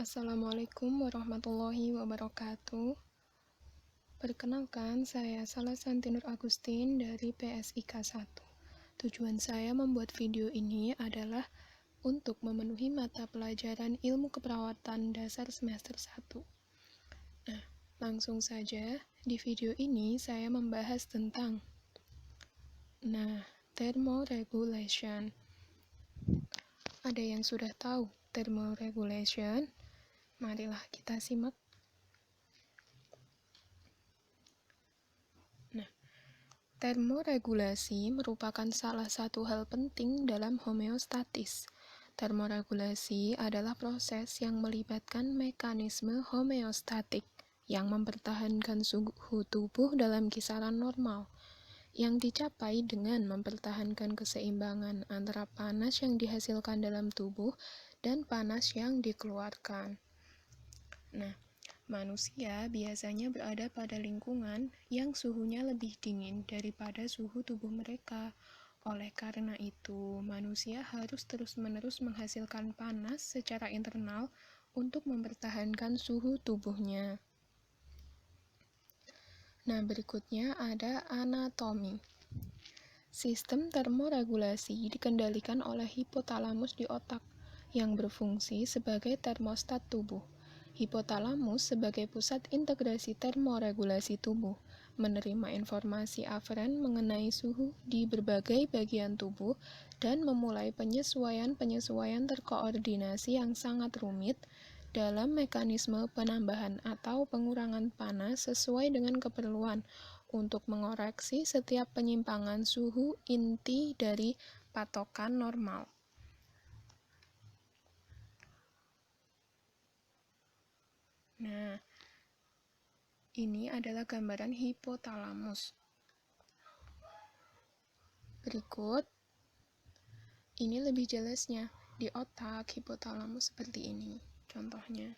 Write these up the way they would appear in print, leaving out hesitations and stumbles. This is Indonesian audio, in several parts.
Assalamualaikum warahmatullahi wabarakatuh. Perkenalkan, saya Salasanti Nur Agustin dari PSIK 1. Tujuan saya membuat video ini adalah untuk memenuhi mata pelajaran ilmu keperawatan dasar semester 1. Nah, langsung saja, di video ini saya membahas tentang thermoregulation. Ada yang sudah tahu thermoregulation? Marilah kita simak. Termoregulasi merupakan salah satu hal penting dalam homeostatis. Termoregulasi adalah proses yang melibatkan mekanisme homeostatik yang mempertahankan suhu tubuh dalam kisaran normal, yang dicapai dengan mempertahankan keseimbangan antara panas yang dihasilkan dalam tubuh dan panas yang dikeluarkan. Manusia biasanya berada pada lingkungan yang suhunya lebih dingin daripada suhu tubuh mereka. Oleh karena itu, manusia harus terus-menerus menghasilkan panas secara internal untuk mempertahankan suhu tubuhnya. Berikutnya ada anatomi. Sistem termoregulasi dikendalikan oleh hipotalamus di otak yang berfungsi sebagai termostat tubuh. Hipotalamus sebagai pusat integrasi termoregulasi tubuh, menerima informasi aferen mengenai suhu di berbagai bagian tubuh dan memulai penyesuaian terkoordinasi yang sangat rumit dalam mekanisme penambahan atau pengurangan panas sesuai dengan keperluan untuk mengoreksi setiap penyimpangan suhu inti dari patokan normal. Ini adalah gambaran hipotalamus. Berikut, ini lebih jelasnya. Di otak, hipotalamus seperti ini. Contohnya.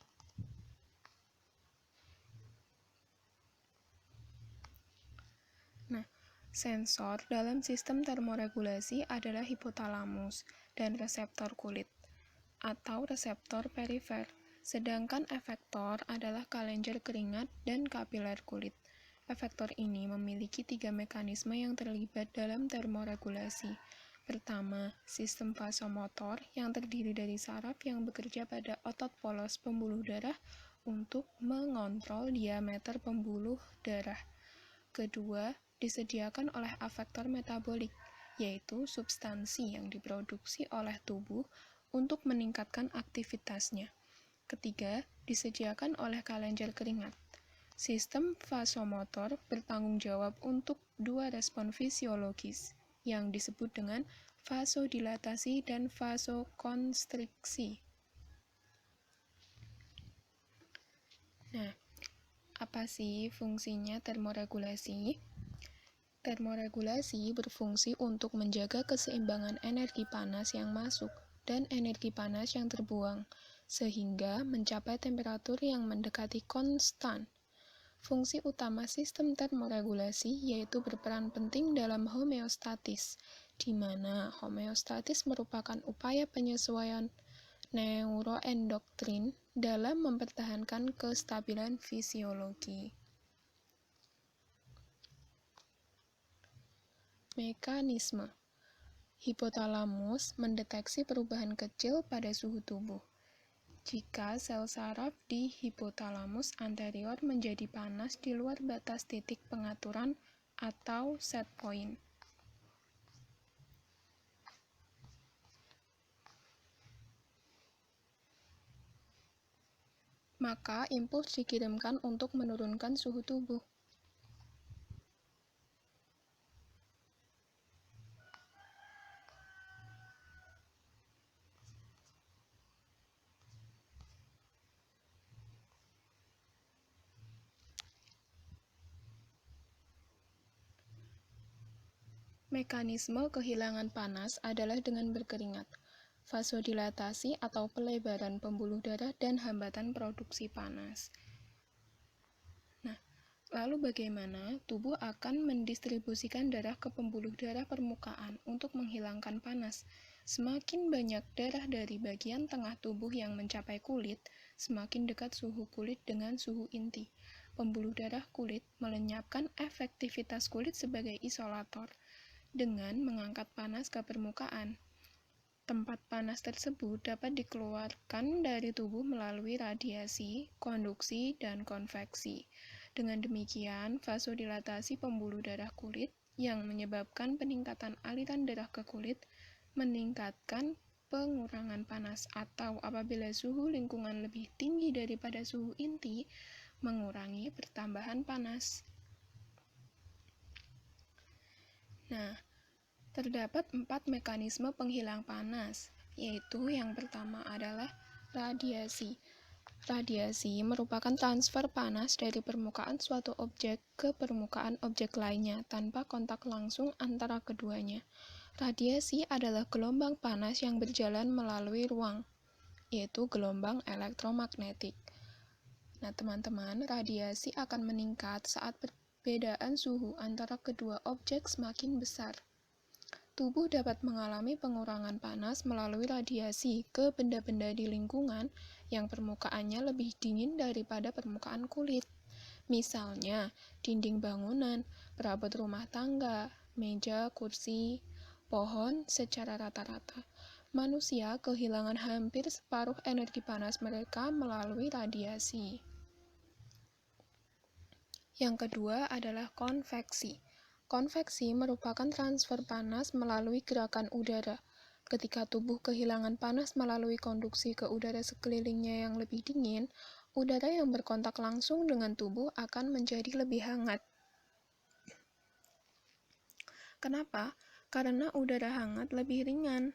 Sensor dalam sistem termoregulasi adalah hipotalamus dan reseptor kulit, atau reseptor perifer. Sedangkan efektor adalah kelenjar keringat dan kapiler kulit. Efektor ini memiliki 3 mekanisme yang terlibat dalam termoregulasi. Pertama, sistem vasomotor yang terdiri dari saraf yang bekerja pada otot polos pembuluh darah untuk mengontrol diameter pembuluh darah. Kedua, disediakan oleh afektor metabolik, yaitu substansi yang diproduksi oleh tubuh untuk meningkatkan aktivitasnya. Ketiga, disediakan oleh kelenjar keringat. Sistem vasomotor bertanggung jawab untuk 2 respon fisiologis yang disebut dengan vasodilatasi dan vasokonstriksi. Apa sih fungsinya termoregulasi? Termoregulasi berfungsi untuk menjaga keseimbangan energi panas yang masuk dan energi panas yang terbuang, sehingga mencapai temperatur yang mendekati konstan. Fungsi utama sistem termoregulasi yaitu berperan penting dalam homeostatis, di mana homeostatis merupakan upaya penyesuaian neuroendokrin dalam mempertahankan kestabilan fisiologi. Mekanisme. Hipotalamus mendeteksi perubahan kecil pada suhu tubuh. Jika sel saraf di hipotalamus anterior menjadi panas di luar batas titik pengaturan atau set point. Maka impuls dikirimkan untuk menurunkan suhu tubuh. Mekanisme kehilangan panas adalah dengan berkeringat, vasodilatasi atau pelebaran pembuluh darah dan hambatan produksi panas. Lalu bagaimana tubuh akan mendistribusikan darah ke pembuluh darah permukaan untuk menghilangkan panas? Semakin banyak darah dari bagian tengah tubuh yang mencapai kulit, semakin dekat suhu kulit dengan suhu inti. Pembuluh darah kulit melenyapkan efektivitas kulit sebagai isolator dengan mengangkat panas ke permukaan. Tempat panas tersebut dapat dikeluarkan dari tubuh melalui radiasi, konduksi, dan konveksi. Dengan demikian, vasodilatasi pembuluh darah kulit yang menyebabkan peningkatan aliran darah ke kulit meningkatkan pengurangan panas, atau apabila suhu lingkungan lebih tinggi daripada suhu inti, mengurangi pertambahan panas. Nah, terdapat 4 mekanisme penghilang panas, yaitu yang pertama adalah radiasi. Radiasi merupakan transfer panas dari permukaan suatu objek ke permukaan objek lainnya tanpa kontak langsung antara keduanya. Radiasi adalah gelombang panas yang berjalan melalui ruang, yaitu gelombang elektromagnetik. Nah, teman-teman, radiasi akan meningkat saat perbedaan suhu antara kedua objek semakin besar. Tubuh dapat mengalami pengurangan panas melalui radiasi ke benda-benda di lingkungan yang permukaannya lebih dingin daripada permukaan kulit. Misalnya, dinding bangunan, perabot rumah tangga, meja, kursi, pohon secara rata-rata. Manusia kehilangan hampir separuh energi panas mereka melalui radiasi. Yang kedua adalah konveksi. Konveksi merupakan transfer panas melalui gerakan udara. Ketika tubuh kehilangan panas melalui konduksi ke udara sekelilingnya yang lebih dingin, udara yang berkontak langsung dengan tubuh akan menjadi lebih hangat. Kenapa? Karena udara hangat lebih ringan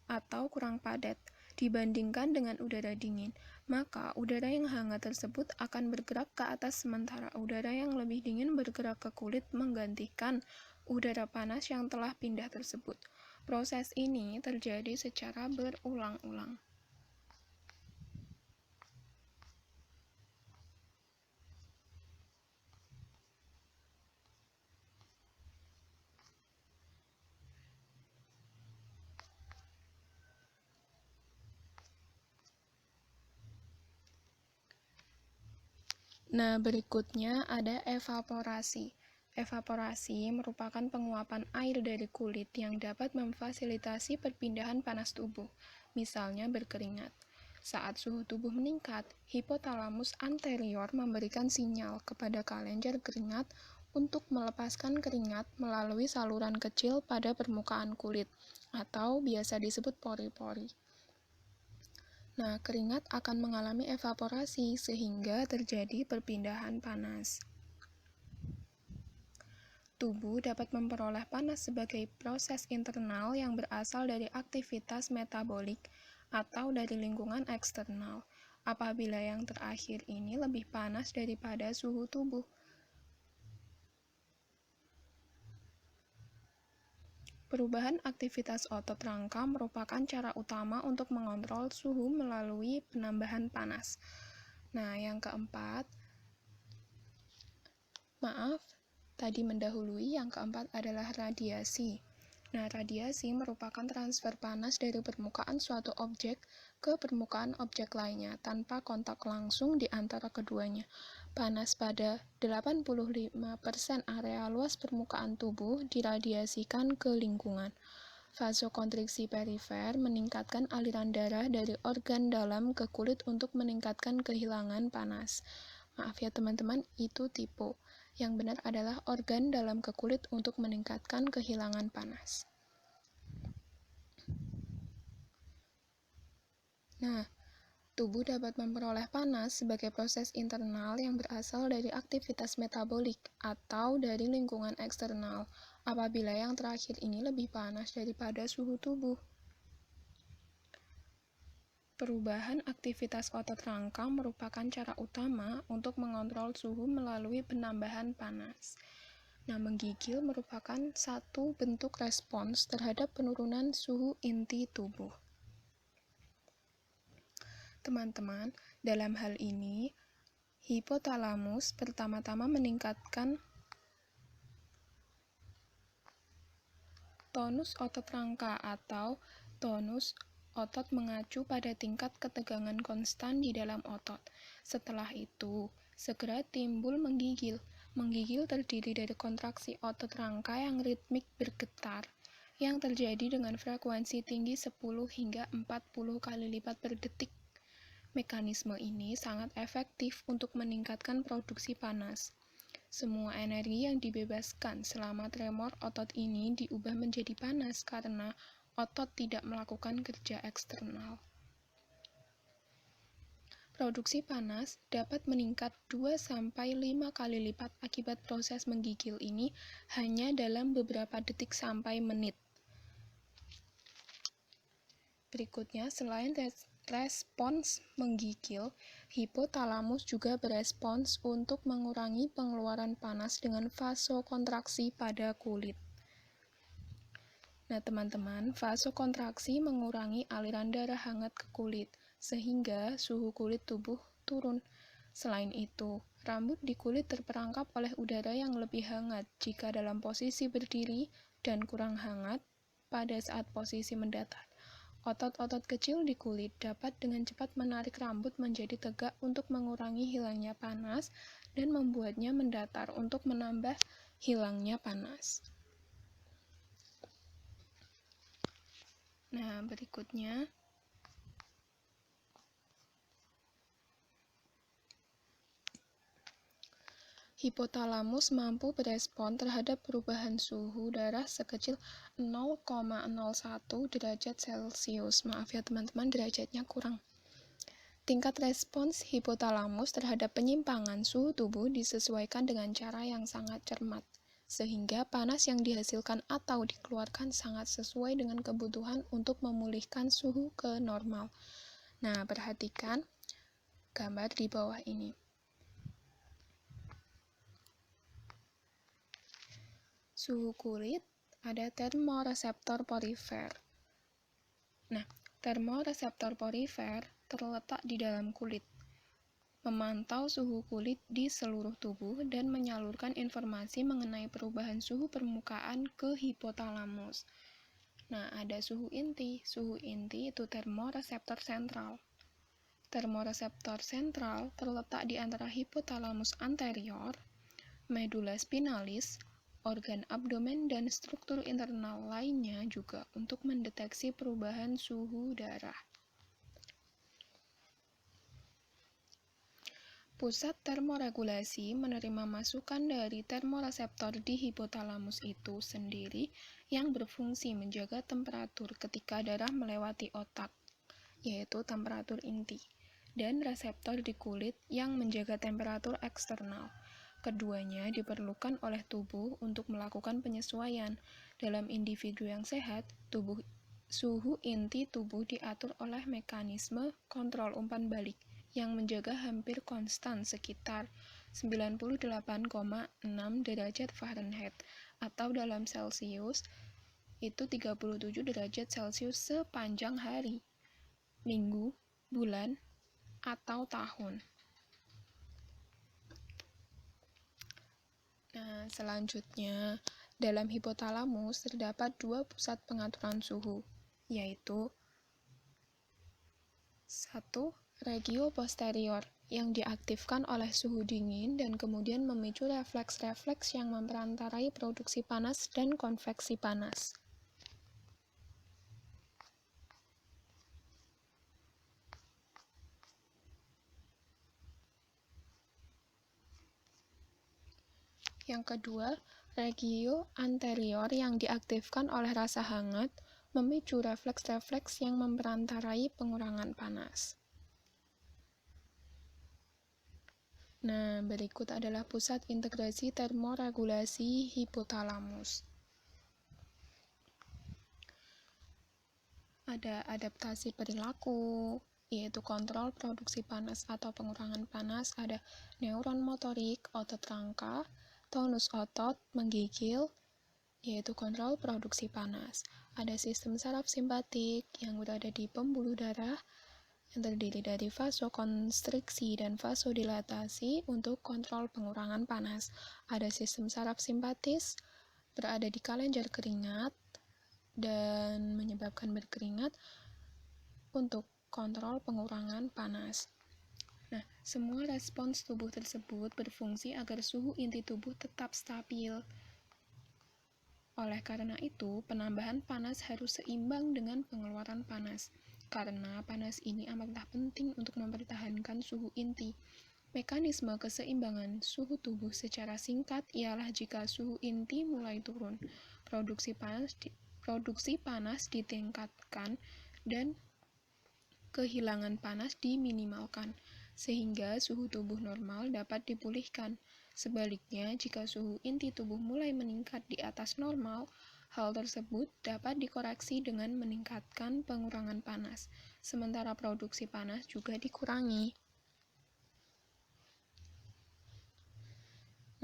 atau kurang padat dibandingkan dengan udara dingin. Maka udara yang hangat tersebut akan bergerak ke atas sementara udara yang lebih dingin bergerak ke kulit menggantikan udara panas yang telah pindah tersebut. Proses ini terjadi secara berulang-ulang. Nah, berikutnya ada evaporasi. Evaporasi merupakan penguapan air dari kulit yang dapat memfasilitasi perpindahan panas tubuh, misalnya berkeringat. Saat suhu tubuh meningkat, hipotalamus anterior memberikan sinyal kepada kelenjar keringat untuk melepaskan keringat melalui saluran kecil pada permukaan kulit, atau biasa disebut pori-pori. Nah, keringat akan mengalami evaporasi sehingga terjadi perpindahan panas. Tubuh dapat memperoleh panas sebagai proses internal yang berasal dari aktivitas metabolik atau dari lingkungan eksternal, apabila yang terakhir ini lebih panas daripada suhu tubuh. Perubahan aktivitas otot rangka merupakan cara utama untuk mengontrol suhu melalui penambahan panas. Nah, yang keempat, tadi mendahului, yang keempat adalah radiasi. Nah, radiasi merupakan transfer panas dari permukaan suatu objek ke permukaan objek lainnya tanpa kontak langsung di antara keduanya. Panas pada 85% area luas permukaan tubuh diradiasikan ke lingkungan. Vasokonstriksi perifer meningkatkan aliran darah dari organ dalam ke kulit untuk meningkatkan kehilangan panas. Maaf ya teman-teman, itu tipe. Yang benar adalah organ dalam ke kulit untuk meningkatkan kehilangan panas. Nah, tubuh dapat memperoleh panas sebagai proses internal yang berasal dari aktivitas metabolik atau dari lingkungan eksternal, apabila yang terakhir ini lebih panas daripada suhu tubuh. Perubahan aktivitas otot rangka merupakan cara utama untuk mengontrol suhu melalui penambahan panas. Nah, menggigil merupakan satu bentuk respons terhadap penurunan suhu inti tubuh. Teman-teman, dalam hal ini, hipotalamus pertama-tama meningkatkan tonus otot rangka atau tonus otot mengacu pada tingkat ketegangan konstan di dalam otot. Setelah itu, segera timbul menggigil. Menggigil terdiri dari kontraksi otot rangka yang ritmik bergetar, yang terjadi dengan frekuensi tinggi 10 hingga 40 kali lipat per detik. Mekanisme ini sangat efektif untuk meningkatkan produksi panas. Semua energi yang dibebaskan selama tremor otot ini diubah menjadi panas karena otot tidak melakukan kerja eksternal. Produksi panas dapat meningkat 2-5 kali lipat akibat proses menggigil ini hanya dalam beberapa detik sampai menit. Berikutnya, selain respons menggigil, hipotalamus juga berespons untuk mengurangi pengeluaran panas dengan vasokontraksi pada kulit. Nah, teman-teman, vasokontraksi mengurangi aliran darah hangat ke kulit, sehingga suhu kulit tubuh turun. Selain itu, rambut di kulit terperangkap oleh udara yang lebih hangat jika dalam posisi berdiri dan kurang hangat pada saat posisi mendatar. Otot-otot kecil di kulit dapat dengan cepat menarik rambut menjadi tegak untuk mengurangi hilangnya panas dan membuatnya mendatar untuk menambah hilangnya panas. Nah, berikutnya hipotalamus mampu berespon terhadap perubahan suhu darah sekecil 0,01 derajat Celcius. Maaf ya teman-teman, derajatnya kurang. Tingkat respons hipotalamus terhadap penyimpangan suhu tubuh disesuaikan dengan cara yang sangat cermat, sehingga panas yang dihasilkan atau dikeluarkan sangat sesuai dengan kebutuhan untuk memulihkan suhu ke normal. Nah, perhatikan gambar di bawah ini. Suhu kulit, ada termoreseptor porifer. Nah, termoreseptor porifer terletak di dalam kulit, memantau suhu kulit di seluruh tubuh dan menyalurkan informasi mengenai perubahan suhu permukaan ke hipotalamus. Nah, ada suhu inti. Suhu inti itu termoreseptor sentral. Termoreseptor sentral terletak di antara hipotalamus anterior, medula spinalis, organ abdomen, dan struktur internal lainnya juga untuk mendeteksi perubahan suhu darah. Pusat termoregulasi menerima masukan dari termoreseptor di hipotalamus itu sendiri yang berfungsi menjaga temperatur ketika darah melewati otak, yaitu temperatur inti, dan reseptor di kulit yang menjaga temperatur eksternal. Keduanya diperlukan oleh tubuh untuk melakukan penyesuaian. Dalam individu yang sehat, suhu inti tubuh diatur oleh mekanisme kontrol umpan balik yang menjaga hampir konstan sekitar 98,6 derajat Fahrenheit atau dalam Celcius itu 37 derajat Celcius sepanjang hari, minggu, bulan, atau tahun. Nah, selanjutnya, dalam hipotalamus terdapat dua pusat pengaturan suhu, yaitu 1. Regio posterior, yang diaktifkan oleh suhu dingin dan kemudian memicu refleks-refleks yang memperantarai produksi panas dan konveksi panas. Yang kedua, regio anterior yang diaktifkan oleh rasa hangat, memicu refleks-refleks yang memperantarai pengurangan panas. Nah, berikut adalah pusat integrasi termoregulasi hipotalamus. Ada adaptasi perilaku, yaitu kontrol produksi panas atau pengurangan panas. Ada neuron motorik, otot rangka, tonus otot, menggigil, yaitu kontrol produksi panas. Ada sistem saraf simpatik yang berada di pembuluh darah yang terdiri dari vasokonstriksi dan vasodilatasi untuk kontrol pengurangan panas. Ada sistem saraf simpatis berada di kelenjar keringat dan menyebabkan berkeringat untuk kontrol pengurangan panas. Nah, semua respons tubuh tersebut berfungsi agar suhu inti tubuh tetap stabil. Oleh karena itu, penambahan panas harus seimbang dengan pengeluaran panas, karena panas ini amatlah penting untuk mempertahankan suhu inti. Mekanisme keseimbangan suhu tubuh secara singkat ialah jika suhu inti mulai turun, produksi panas ditingkatkan dan kehilangan panas diminimalkan, sehingga suhu tubuh normal dapat dipulihkan. Sebaliknya, jika suhu inti tubuh mulai meningkat di atas normal, hal tersebut dapat dikoreksi dengan meningkatkan pengurangan panas, sementara produksi panas juga dikurangi.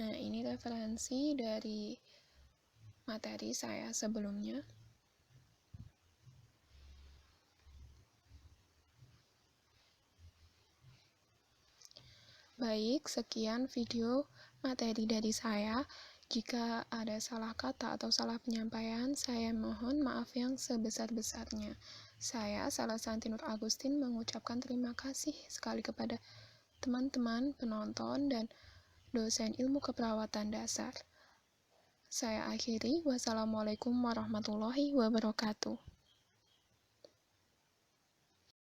Nah, ini referensi dari materi saya sebelumnya. Baik, sekian video materi dari saya. Jika ada salah kata atau salah penyampaian, saya mohon maaf yang sebesar-besarnya. Saya, Salasanti Nur Agustin, mengucapkan terima kasih sekali kepada teman-teman penonton dan dosen ilmu keperawatan dasar. Saya akhiri, wassalamualaikum warahmatullahi wabarakatuh.